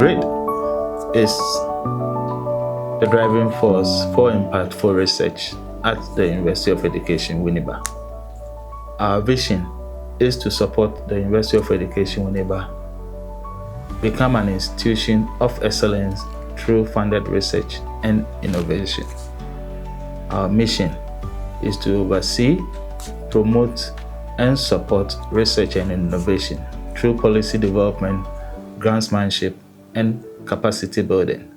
Drid is the driving force for impactful research at the University of Education, Winneba. Our vision is to support the University of Education, Winneba become an institution of excellence through funded research and innovation. Our mission is to oversee, promote, and support research and innovation through policy development, grantsmanship, and capacity building.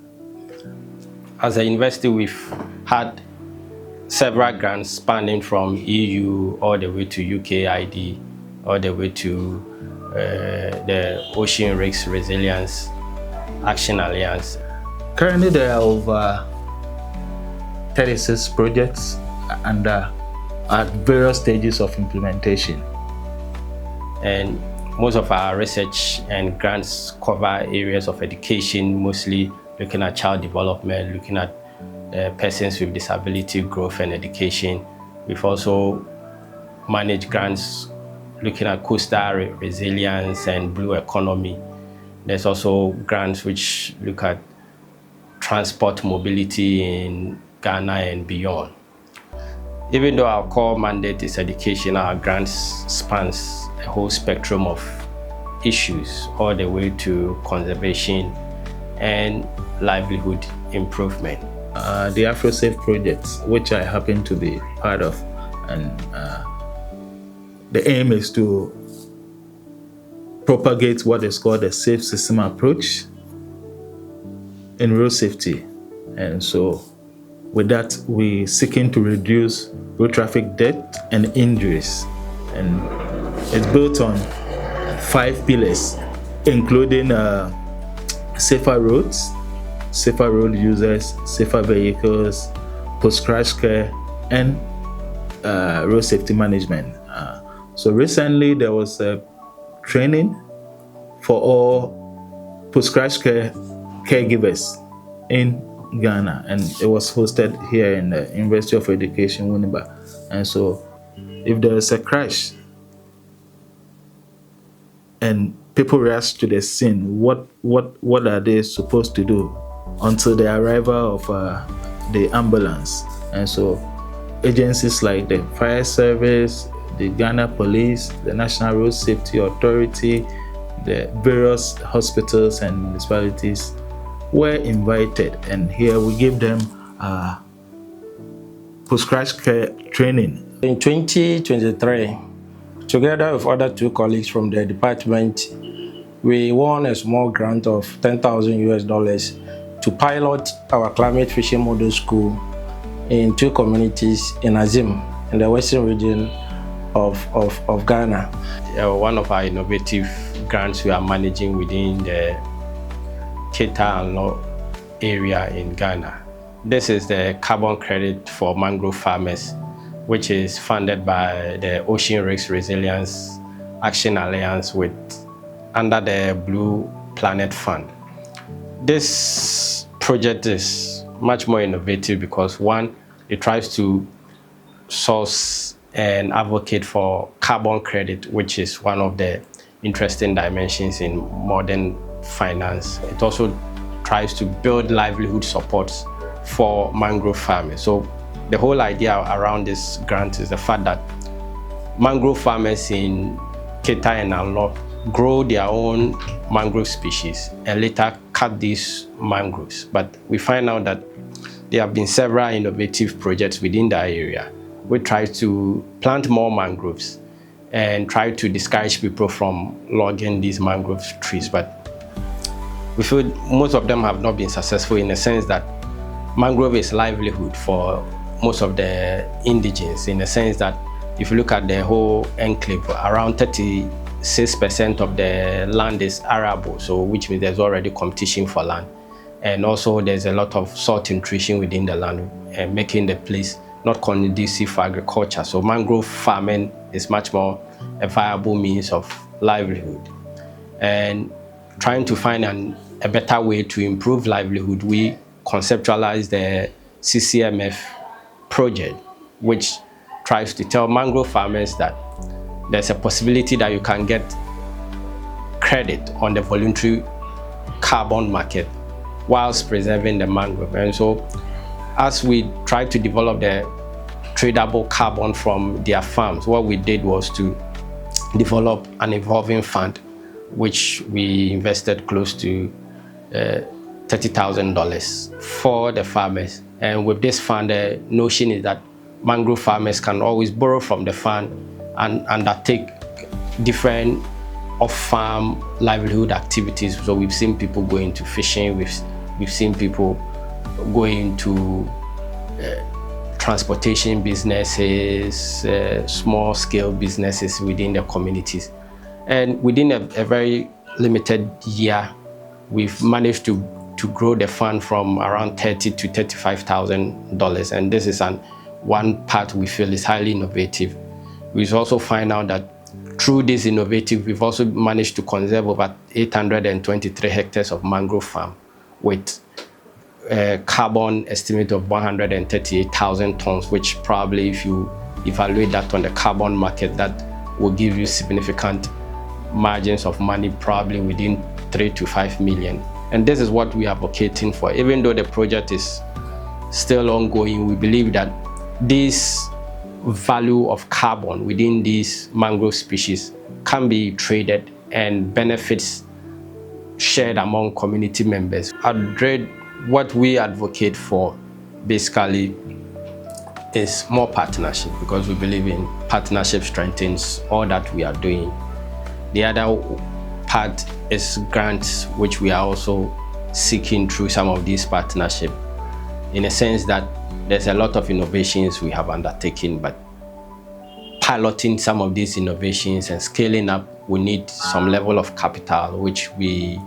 As a university, we've had several grants spanning from EU all the way to UKID, all the way to the Ocean Risk Resilience Action Alliance. Currently, there are over 36 projects under at various stages of implementation. And most of our research and grants cover areas of education, mostly looking at child development, looking at persons with disability growth and education. We've also managed grants looking at coastal resilience and blue economy. There's also grants which look at transport mobility in Ghana and beyond. Even though our core mandate is education, our grants spans a whole spectrum of issues, all the way to conservation and livelihood improvement. The AfroSafe project, which I happen to be part of, and the aim is to propagate what is called a safe system approach in road safety. And so with that, we're seeking to reduce road traffic death and injuries. And it's built on 5 pillars, including safer roads, safer road users, safer vehicles, post-crash care, and road safety management. So recently there was a training for all post-crash care caregivers in Ghana, and it was hosted here in the University of Education, Winneba. And so if there is a crash and people rush to the scene, what are they supposed to do until the arrival of the ambulance? And so agencies like the fire service, the Ghana Police, the National Road Safety Authority, the various hospitals and municipalities were invited, and here we give them post-crash care training. In 2023, together with other 2 colleagues from the department, we won a small grant of $10,000 to pilot our climate fishing model school in 2 communities in Azim, in the western region of Ghana. One of our innovative grants we are managing within the Keta and Law area in Ghana. This is the carbon credit for mangrove farmers, which is funded by the Ocean Risk Resilience Action Alliance under the Blue Planet Fund. This project is much more innovative because, one, it tries to source and advocate for carbon credit, which is one of the interesting dimensions in modern finance. It also tries to build livelihood supports for mangrove farmers. So the whole idea around this grant is the fact that mangrove farmers in Keta and Anlo grow their own mangrove species and later cut these mangroves. But we find out that there have been several innovative projects within that area. We try to plant more mangroves and try to discourage people from logging these mangrove trees. But we feel most of them have not been successful, in the sense that mangrove is livelihood for most of the indigenes, in the sense that if you look at the whole enclave, around 36% of the land is arable, so which means there's already competition for land. And also there's a lot of salt intrusion within the land, and making the place not conducive for agriculture. So mangrove farming is much more a viable means of livelihood. And trying to find a better way to improve livelihood, we conceptualized the CCMF project, which tries to tell mangrove farmers that there's a possibility that you can get credit on the voluntary carbon market whilst preserving the mangrove. And so as we try to develop the tradable carbon from their farms, what we did was to develop an evolving fund, which we invested close to $30,000 for the farmers. And with this fund, the notion is that mangrove farmers can always borrow from the fund and undertake different off-farm livelihood activities. So we've seen people going to fishing, we've seen people going to transportation businesses, small-scale businesses within the communities. And within a very limited year, we've managed to grow the fund from around $30,000 to $35,000. And this is one part we feel is highly innovative. We've also found out that through this innovative, we've also managed to conserve over 823 hectares of mangrove farm with a carbon estimate of 138,000 tons, which probably, if you evaluate that on the carbon market, that will give you significant margins of money, probably within 3 to 5 million. And this is what we are advocating for. Even though the project is still ongoing, we believe that this value of carbon within these mangrove species can be traded and benefits shared among community members. At Drid, what we advocate for basically is more partnership, because we believe in partnership strengthens all that we are doing. The other part is grants, which we are also seeking through some of these partnerships, in a sense that there's a lot of innovations we have undertaken, but piloting some of these innovations and scaling up, we need some level of capital, which we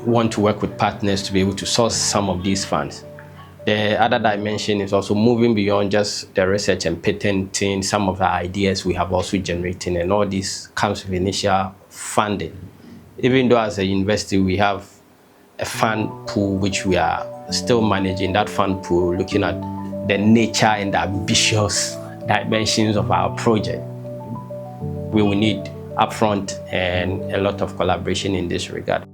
want to work with partners to be able to source some of these funds. The other dimension is also moving beyond just the research and patenting some of the ideas we have also generating, and all this comes with initial funding. Even though as a university we have a fund pool which we are still managing, that fund pool looking at the nature and the ambitious dimensions of our project, we will need upfront and a lot of collaboration in this regard.